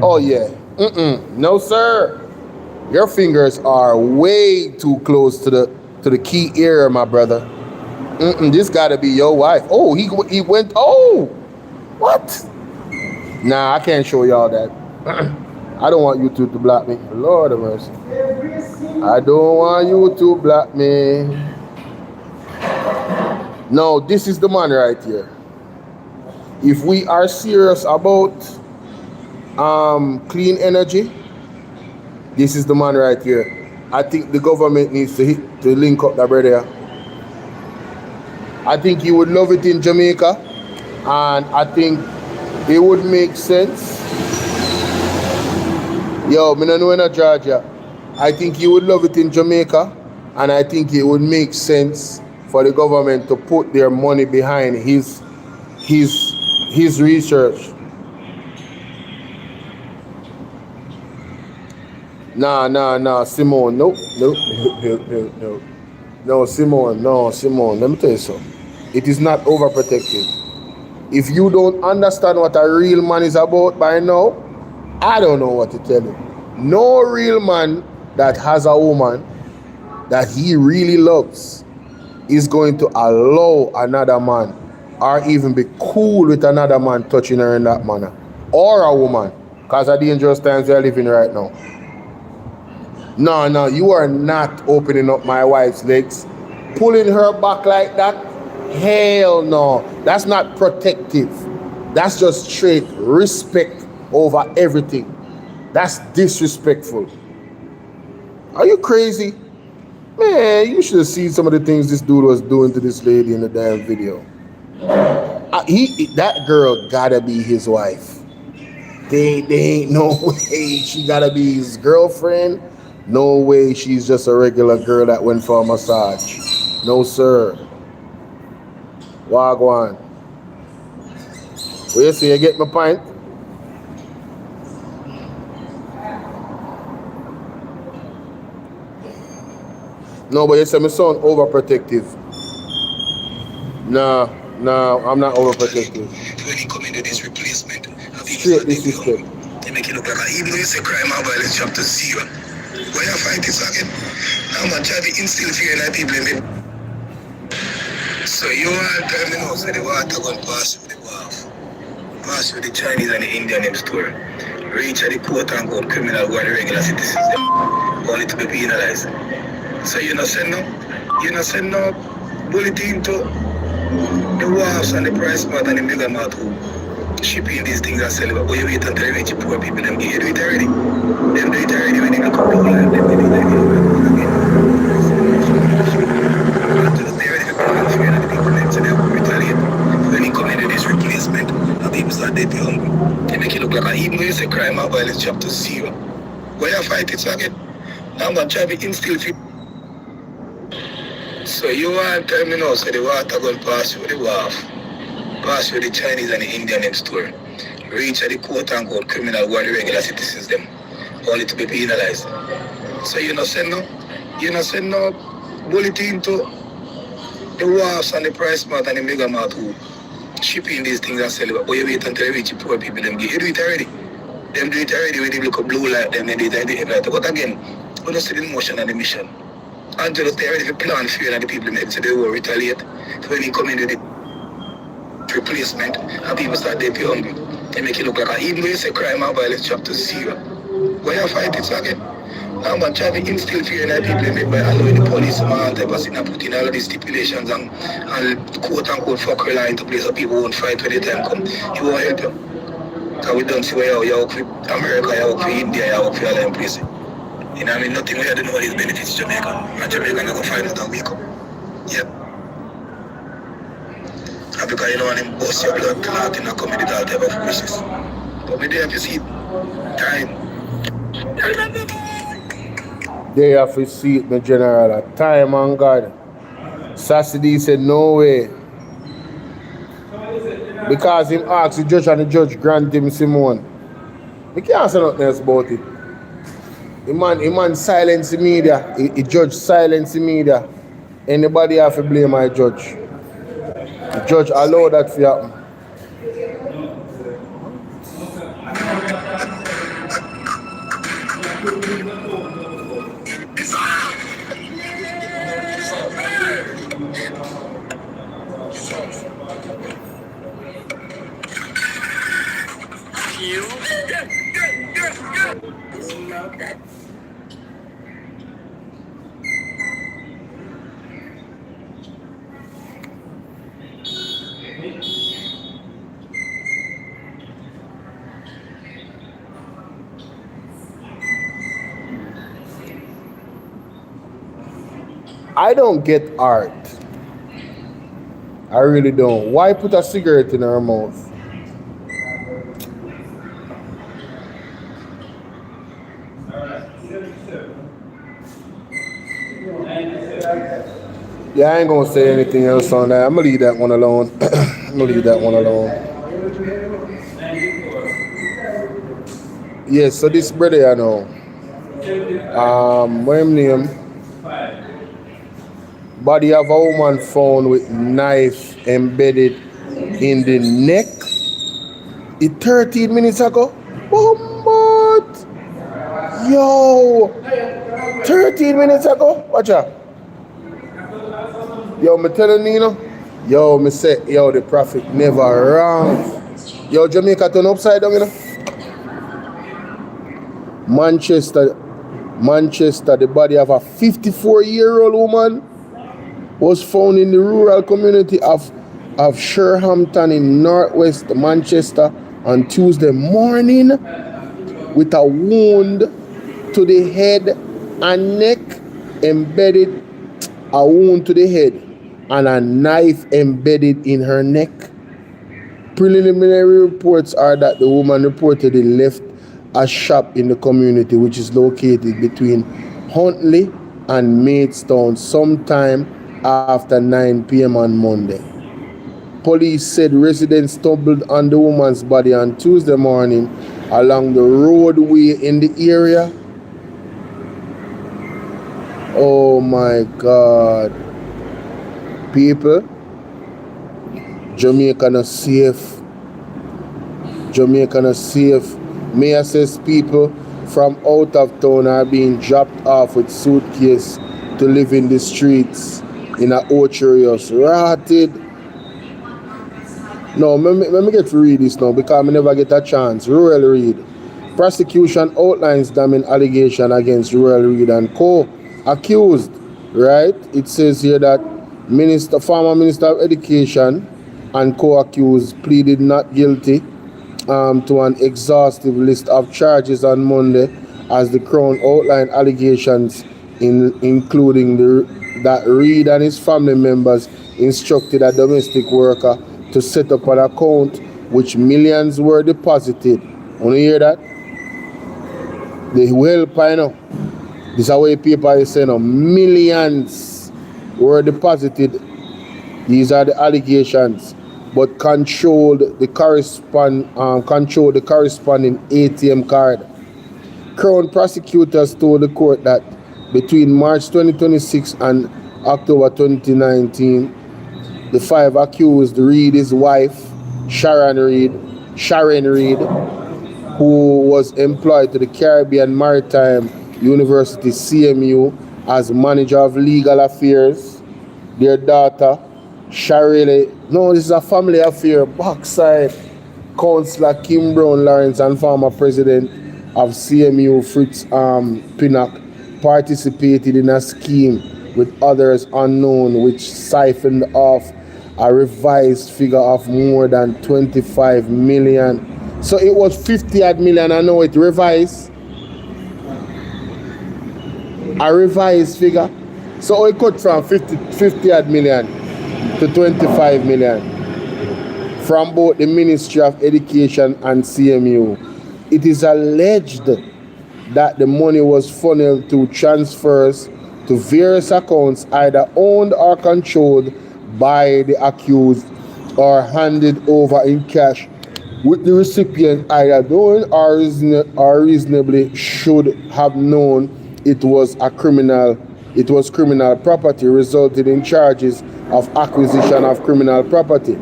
Oh yeah. No sir. Your fingers are way too close to the key area, my brother. This gotta be your wife. Oh, he went. Oh, what? Nah, I can't show y'all that. I don't want YouTube to block me. Lord of mercy. I don't want you to block me. No, this is the man right here. If we are serious about clean energy, this is the man right here. I think the government needs to link up that brother. I think he would love it in Jamaica, and I think it would make sense. Yo, me no know in Georgia. I think he would love it in Jamaica, and I think it would make sense for the government to put their money behind his research. Nah, Simone, nope. No, Simone, let me tell you something. It is not overprotective. If you don't understand what a real man is about by now, I don't know what to tell you. No real man that has a woman that he really loves is going to allow another man or even be cool with another man touching her in that manner. Or a woman, because of dangerous times we are living right now. No, you are not opening up my wife's legs. Pulling her back like that? Hell no. That's not protective. That's just straight respect over everything. That's disrespectful. Are you crazy? Man, you should have seen some of the things this dude was doing to this lady in the damn video. That girl gotta be his wife. They ain't no way she gotta be his girlfriend. No way she's just a regular girl that went for a massage. No sir. Wagwan. Well, you see, you get my point? No, but you say my son overprotective. No, I'm not overprotective.
When he come into this replacement,
Straight disrespect.
They make it look like even though you say crime and violence chapter 0, why you fight this again? Now man try to instill fear in the people in the... So you want to tell me now, so the water going pass through the wharf, pass through the Chinese and the Indian them store, reach at the quote unquote criminal who are the regular citizens them, only to be penalized. So you not send no bulletin to the wharfs and the price mart and the mega mart who shipping these things and sell it, but you wait until they reach poor people, them get do it already. Them do it already when they come to the line, them do it already again. Until they ready to come and fear that the people them, so they will retaliate. When they come into this replacement, and people start dead hungry. They make it look like even though you say crime and violence chapter 0, why you fight it again? Now I'm trying to instill fear. So you want to tell me now, so the water going pass through the wharf, pass through the Chinese and the Indian them store, reach at the quote unquote criminal who are the regular citizens them, only to be penalized. So you not send no bulletin to the wharfs and the price mart and the mega mart who shipping these things and sell it, but you wait until they reach poor people, them get do it already. Them do it already when they look a blue light, them they do it at the headlight. But again, we don't see the motion and the mission. Until they already plan fear and the people make so they will retaliate. So when they come in with the replacement and people start dead hungry, they make it look like even though you say crime and violence chapter 0, why you fight it again? Now man try to instill fear in the people by allowing the police and all type of thing and putting all of these stipulations and quote unquote fuckery law into place so people won't fight when the time come. You won't help them. Because we don't see where you work with America, you work with India, you work with all them places. You know what I mean? Nothing we have to know is benefits Jamaica. And Jamaica not going to find out and wake up. Yep. And because you know when them bust your blood clot in a community all type of foolishness. But we there to see time.
They have to see it, my general. At time and God. Sassy said no way. Because him asked the judge and the judge grant him Simone. We can't say nothing else about it. The man silence the media. The judge silence the media. Anybody have to blame my judge. The judge allowed that to happen. I don't get art. I really don't. Why put a cigarette in her mouth? Yeah, I ain't gonna say anything else on that. I'm gonna leave that one alone. Yes, so this brother I know. What him name? Body of a woman found with knife embedded in the neck. It 13 minutes ago. What? Yo, 13 minutes ago. Watch out. Yo, me telling you, yo, me say, yo, the prophet never wrong. Yo, Jamaica turn upside down, Manchester, the body of a 54-year-old woman was found in the rural community of Sherhampton in northwest Manchester on Tuesday morning with a wound to the head and neck embedded, a wound to the head and a knife embedded in her neck. Preliminary reports are that the woman reportedly left a shop in the community which is located between Huntley and Maidstone sometime after 9 p.m. on Monday. Police said residents stumbled on the woman's body on Tuesday morning along the roadway in the area. Oh my God. People, Jamaica not safe. Mayor says people from out of town are being dropped off with suitcases to live in the streets in a Ocherios. Rotted. No, let me get to read this now because I never get a chance. Rural Reid. Prosecution outlines damning allegation against Rural Reid and co. Accused, right? It says here that former Minister of Education and co-accused pleaded not guilty to an exhaustive list of charges on Monday as the Crown outlined allegations including that Reid and his family members instructed a domestic worker to set up an account which millions were deposited. Want to hear that? The help, I know. This is how people is saying millions were deposited. These are the allegations, but controlled the corresponding ATM card. Crown prosecutors told the court that between March 2026 and October 2019, the five accused Reid, his wife, Sharon Reid, who was employed to the Caribbean Maritime University CMU as manager of legal affairs, their daughter, Sharele, no, this is a family affair, backside, Councillor Kim Brown Lawrence and former president of CMU Fritz Pinnock participated in a scheme with others unknown which siphoned off a revised figure of more than 25 million. So it was 50 odd million, I know it revised. A revised figure. So it cut from 50 odd million to 25 million from both the Ministry of Education and CMU. It is alleged that the money was funneled through transfers to various accounts either owned or controlled by the accused or handed over in cash, with the recipient either knowing or reasonably should have known it was criminal property, resulting in charges of acquisition of criminal property.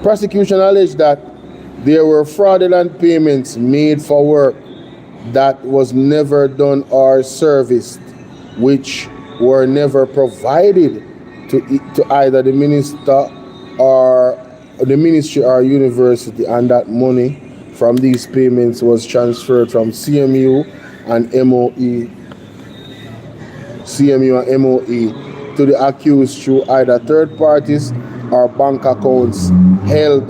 Prosecution alleged that there were fraudulent payments made for work that was never done or serviced, which were never provided to either the minister or the ministry or university, and that money from these payments was transferred from CMU and MOE to the accused through either third parties or bank accounts held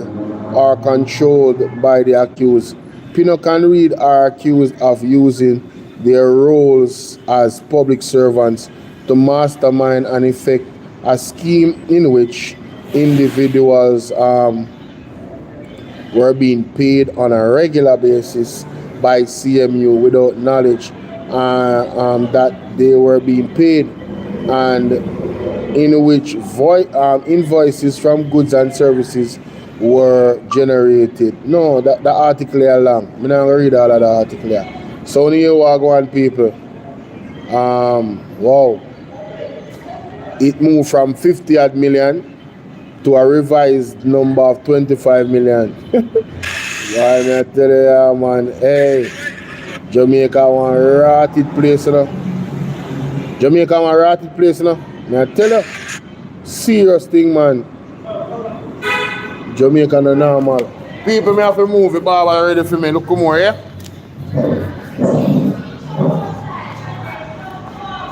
or controlled by the accused. Pinnock and Reid are accused of using their roles as public servants to mastermind and effect a scheme in which individuals were being paid on a regular basis by CMU without knowledge that they were being paid, and in which invoices from goods and services were generated. No, the article here long. I'm not going to read all of the article here. So here we go on, people. Wow. It moved from 50 odd million to a revised number of 25 million. Why I tell you, man, hey, Jamaica one rotted place, you know. Jamaica one rotted place, you know. I tell you, serious thing, man. Jamaica no normal. People may have to move the barber ready for me. Look more, yeah?